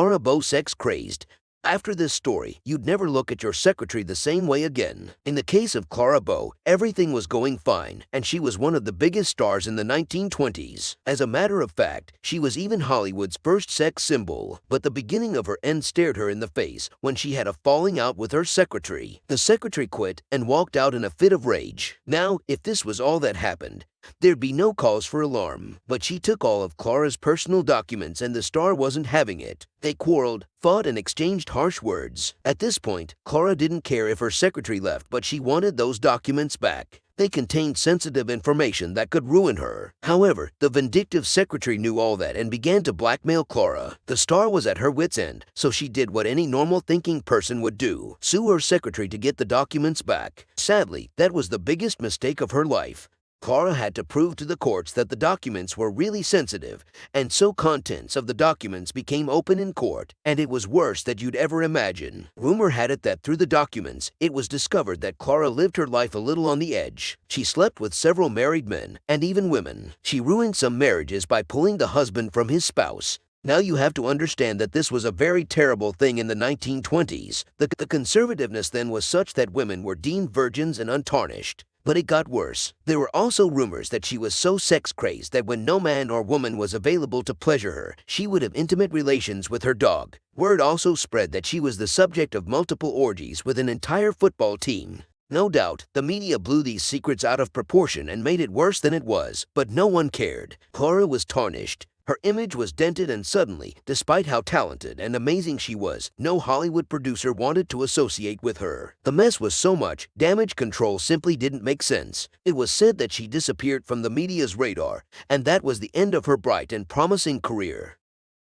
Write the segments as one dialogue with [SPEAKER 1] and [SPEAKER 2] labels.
[SPEAKER 1] Clara Bow sex-crazed. After this story, you'd never look at your secretary the same way again. In the case of Clara Bow, everything was going fine, and she was one of the biggest stars in the 1920s. As a matter of fact, she was even Hollywood's first sex symbol. But the beginning of her end stared her in the face when she had a falling out with her secretary. The secretary quit and walked out in a fit of rage. Now, if this was all that happened, there'd be no cause for alarm, but she took all of Clara's personal documents and the star wasn't having it. They quarreled, fought, and exchanged harsh words. At this point, Clara didn't care if her secretary left, but she wanted those documents back. They contained sensitive information that could ruin her. However, the vindictive secretary knew all that and began to blackmail Clara. The star was at her wit's end, so she did what any normal thinking person would do: sue her secretary to get the documents back. Sadly, that was the biggest mistake of her life. Clara had to prove to the courts that the documents were really sensitive, and so contents of the documents became open in court, and it was worse than you'd ever imagine. Rumor had it that through the documents, it was discovered that Clara lived her life a little on the edge. She slept with several married men, and even women. She ruined some marriages by pulling the husband from his spouse. Now you have to understand that this was a very terrible thing in the 1920s. The conservativeness then was such that women were deemed virgins and untarnished. But it got worse. There were also rumors that she was so sex-crazed that when no man or woman was available to pleasure her, she would have intimate relations with her dog. Word also spread that she was the subject of multiple orgies with an entire football team. No doubt, the media blew these secrets out of proportion and made it worse than it was, but no one cared. Clara was tarnished. Her image was dented, and suddenly, despite how talented and amazing she was, no Hollywood producer wanted to associate with her. The mess was so much, damage control simply didn't make sense. It was said that she disappeared from the media's radar, and that was the end of her bright and promising career.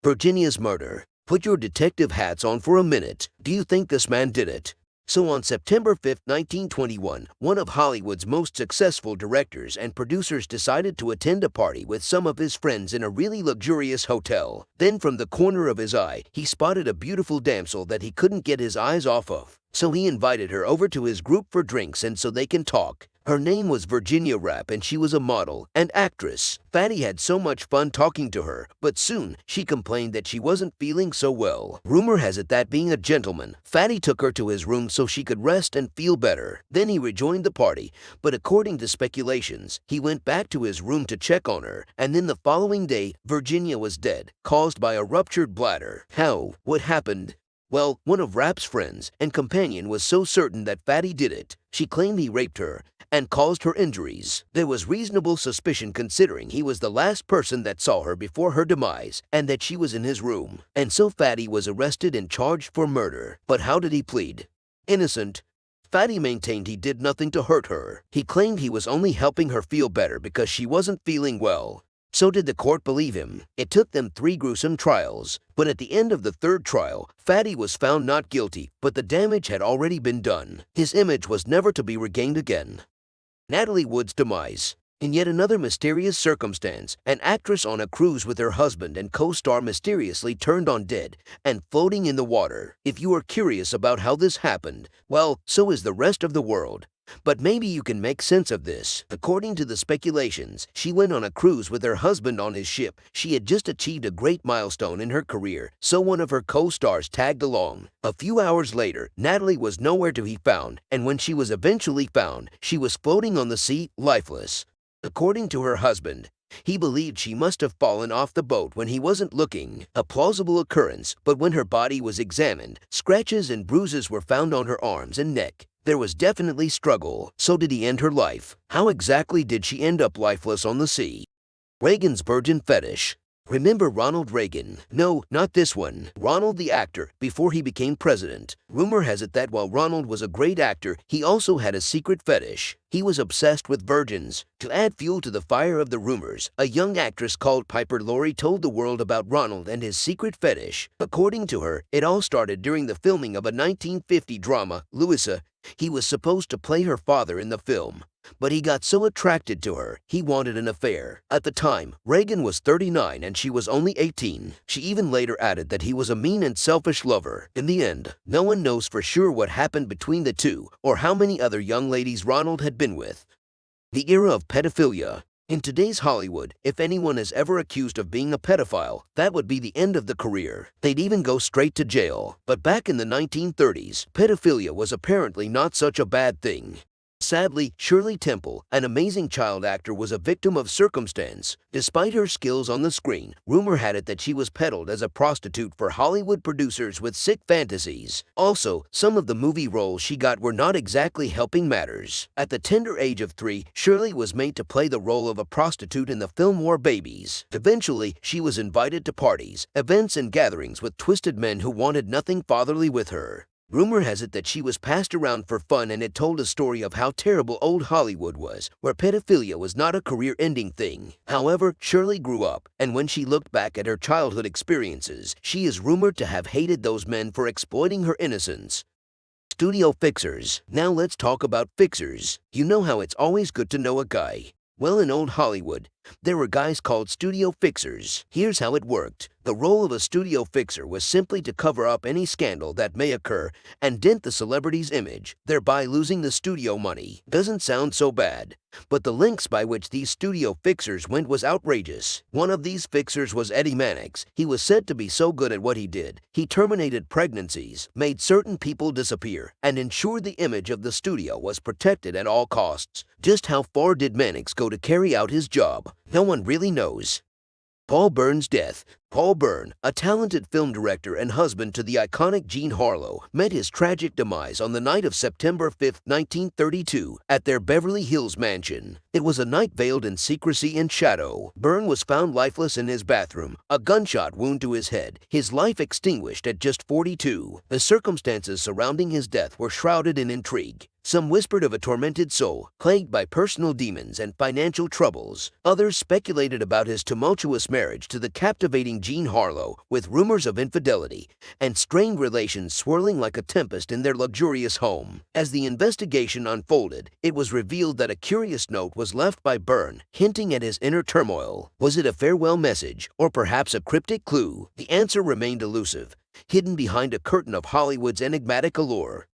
[SPEAKER 1] Virginia's murder. Put your detective hats on for a minute. Do you think this man did it? So on September 5, 1921, one of Hollywood's most successful directors and producers decided to attend a party with some of his friends in a really luxurious hotel. Then from the corner of his eye, he spotted a beautiful damsel that he couldn't get his eyes off of. So he invited her over to his group for drinks and so they can talk. Her name was Virginia Rapp, and she was a model and actress. Fatty had so much fun talking to her, but soon she complained that she wasn't feeling so well. Rumor has it that, being a gentleman, Fatty took her to his room so she could rest and feel better. Then he rejoined the party, but according to speculations, he went back to his room to check on her, and then the following day, Virginia was dead, caused by a ruptured bladder. How? What happened? Well, one of Rapp's friends and companion was so certain that Fatty did it. She claimed he raped her and caused her injuries. There was reasonable suspicion considering he was the last person that saw her before her demise and that she was in his room. And so Fatty was arrested and charged for murder. But how did he plead? Innocent. Fatty maintained he did nothing to hurt her. He claimed he was only helping her feel better because she wasn't feeling well. So did the court believe him? It took them 3 gruesome trials, but at the end of the 3rd trial, Fatty was found not guilty, but the damage had already been done. His image was never to be regained again. Natalie Wood's demise. In yet another mysterious circumstance, an actress on a cruise with her husband and co-star mysteriously turned on dead and floating in the water. If you are curious about how this happened, well, so is the rest of the world. But maybe you can make sense of this. According to the speculations, she went on a cruise with her husband on his ship. She had just achieved a great milestone in her career, so one of her co-stars tagged along. A few hours later, Natalie was nowhere to be found, and when she was eventually found, she was floating on the sea, lifeless. According to her husband, he believed she must have fallen off the boat when he wasn't looking. A plausible occurrence, but when her body was examined, scratches and bruises were found on her arms and neck. There was definitely struggle. So did he end her life? How exactly did she end up lifeless on the sea? Reagan's virgin fetish. Remember Ronald Reagan? No, not this one. Ronald the actor, before he became president. Rumor has it that while Ronald was a great actor, he also had a secret fetish. He was obsessed with virgins. To add fuel to the fire of the rumors, a young actress called Piper Laurie told the world about Ronald and his secret fetish. According to her, it all started during the filming of a 1950 drama, Louisa. He was supposed to play her father in the film, but he got so attracted to her, he wanted an affair. At the time, Reagan was 39 and she was only 18. She even later added that he was a mean and selfish lover. In the end, no one knows for sure what happened between the two or how many other young ladies Ronald had been with. The era of pedophilia. In today's Hollywood, if anyone is ever accused of being a pedophile, that would be the end of the career. They'd even go straight to jail. But back in the 1930s, pedophilia was apparently not such a bad thing. Sadly, Shirley Temple, an amazing child actor, was a victim of circumstance. Despite her skills on the screen, rumor had it that she was peddled as a prostitute for Hollywood producers with sick fantasies. Also, some of the movie roles she got were not exactly helping matters. At the tender age of 3, Shirley was made to play the role of a prostitute in the film War Babies. Eventually, she was invited to parties, events, and gatherings with twisted men who wanted nothing fatherly with her. Rumor has it that she was passed around for fun, and it told a story of how terrible old Hollywood was, where pedophilia was not a career-ending thing. However, Shirley grew up, and when she looked back at her childhood experiences, she is rumored to have hated those men for exploiting her innocence. Studio fixers. Now let's talk about fixers. You know how it's always good to know a guy. Well, in old Hollywood, there were guys called studio fixers. Here's how it worked. The role of a studio fixer was simply to cover up any scandal that may occur and dent the celebrity's image, thereby losing the studio money. Doesn't sound so bad. But the lengths by which these studio fixers went was outrageous. One of these fixers was Eddie Mannix. He was said to be so good at what he did, he terminated pregnancies, made certain people disappear, and ensured the image of the studio was protected at all costs. Just how far did Mannix go to carry out his job? No one really knows. Paul Bern's death. Paul Bern, a talented film director and husband to the iconic Jean Harlow, met his tragic demise on the night of September 5, 1932, at their Beverly Hills mansion. It was a night veiled in secrecy and shadow. Bern was found lifeless in his bathroom, a gunshot wound to his head, his life extinguished at just 42. The circumstances surrounding his death were shrouded in intrigue. Some whispered of a tormented soul, plagued by personal demons and financial troubles. Others speculated about his tumultuous marriage to the captivating Jean Harlow, with rumors of infidelity and strained relations swirling like a tempest in their luxurious home. As the investigation unfolded, it was revealed that a curious note was left by Bern, hinting at his inner turmoil. Was it a farewell message, or perhaps a cryptic clue? The answer remained elusive, hidden behind a curtain of Hollywood's enigmatic allure.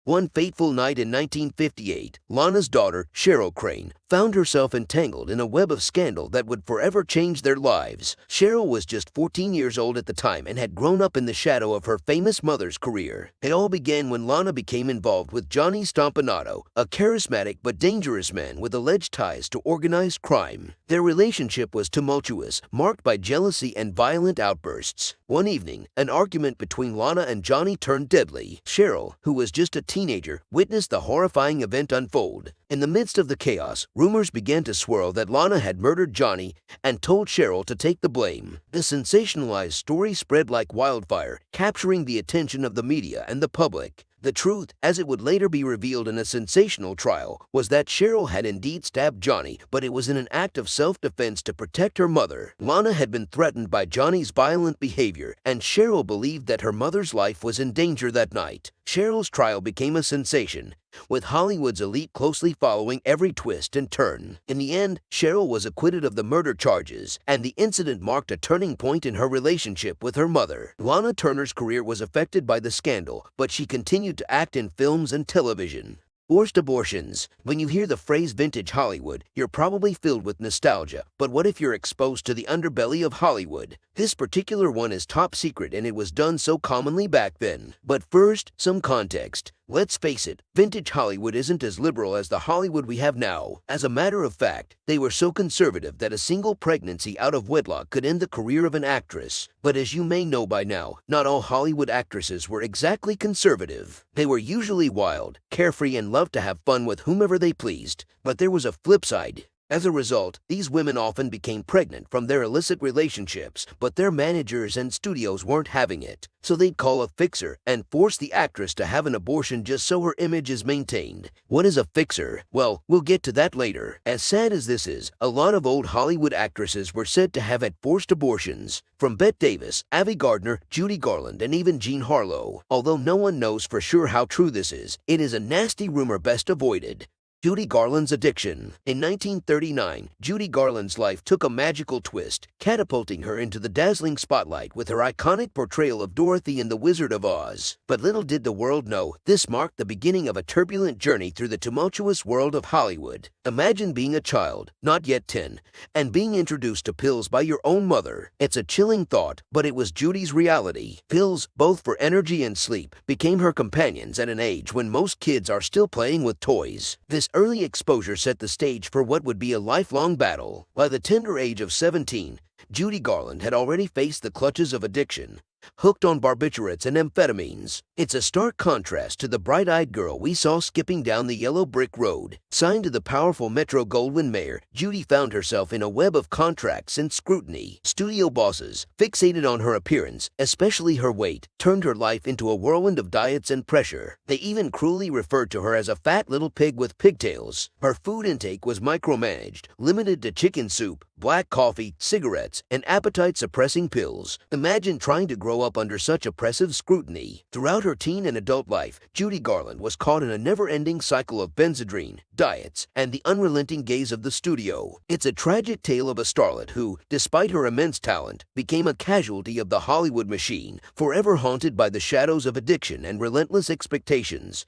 [SPEAKER 1] One fateful night in 1958, Lana's daughter, Cheryl Crane, found herself entangled in a web of scandal that would forever change their lives. Cheryl was just 14 years old at the time and had grown up in the shadow of her famous mother's career. It all began when Lana became involved with Johnny Stompanato, a charismatic but dangerous man with alleged ties to organized crime. Their relationship was tumultuous, marked by jealousy and violent outbursts. One evening, an argument between Lana and Johnny turned deadly. Cheryl, who was just a teenager, witnessed the horrifying event unfold. In the midst of the chaos, rumors began to swirl that Lana had murdered Johnny and told Cheryl to take the blame. The sensationalized story spread like wildfire, capturing the attention of the media and the public. The truth, as it would later be revealed in a sensational trial, was that Cheryl had indeed stabbed Johnny, but it was in an act of self-defense to protect her mother. Lana had been threatened by Johnny's violent behavior, and Cheryl believed that her mother's life was in danger that night. Cheryl's trial became a sensation, with Hollywood's elite closely following every twist and turn. In the end, Cheryl was acquitted of the murder charges, and the incident marked a turning point in her relationship with her mother. Lana Turner's career was affected by the scandal, but she continued to act in films and television. Forced abortions. When you hear the phrase vintage Hollywood, you're probably filled with nostalgia. But what if you're exposed to the underbelly of Hollywood? This particular one is top secret, and it was done so commonly back then. But first, some context. Let's face it, vintage Hollywood isn't as liberal as the Hollywood we have now. As a matter of fact, they were so conservative that a single pregnancy out of wedlock could end the career of an actress. But as you may know by now, not all Hollywood actresses were exactly conservative. They were usually wild, carefree, and loved to have fun with whomever they pleased. But there was a flip side. As a result, these women often became pregnant from their illicit relationships, but their managers and studios weren't having it. So they'd call a fixer and force the actress to have an abortion just so her image is maintained. What is a fixer? Well, we'll get to that later. As sad as this is, a lot of old Hollywood actresses were said to have had forced abortions. From Bette Davis, Ava Gardner, Judy Garland, and even Jean Harlow. Although no one knows for sure how true this is, it is a nasty rumor best avoided. Judy Garland's addiction. In 1939, Judy Garland's life took a magical twist, catapulting her into the dazzling spotlight with her iconic portrayal of Dorothy in The Wizard of Oz. But little did the world know, this marked the beginning of a turbulent journey through the tumultuous world of Hollywood. Imagine being a child, not yet 10, and being introduced to pills by your own mother. It's a chilling thought, but it was Judy's reality. Pills, both for energy and sleep, became her companions at an age when most kids are still playing with toys. This early exposure set the stage for what would be a lifelong battle. By the tender age of 17, Judy Garland had already faced the clutches of addiction, hooked on barbiturates and amphetamines. It's a stark contrast to the bright-eyed girl we saw skipping down the yellow brick road. Signed to the powerful Metro-Goldwyn-Mayer, Judy found herself in a web of contracts and scrutiny. Studio bosses, fixated on her appearance, especially her weight, turned her life into a whirlwind of diets and pressure. They even cruelly referred to her as a fat little pig with pigtails. Her food intake was micromanaged, limited to chicken soup, black coffee, cigarettes, and appetite-suppressing pills. Imagine trying to grow up under such oppressive scrutiny. Throughout her teen and adult life, Judy Garland was caught in a never-ending cycle of Benzedrine, diets, and the unrelenting gaze of the studio. It's a tragic tale of a starlet who, despite her immense talent, became a casualty of the Hollywood machine, forever haunted by the shadows of addiction and relentless expectations.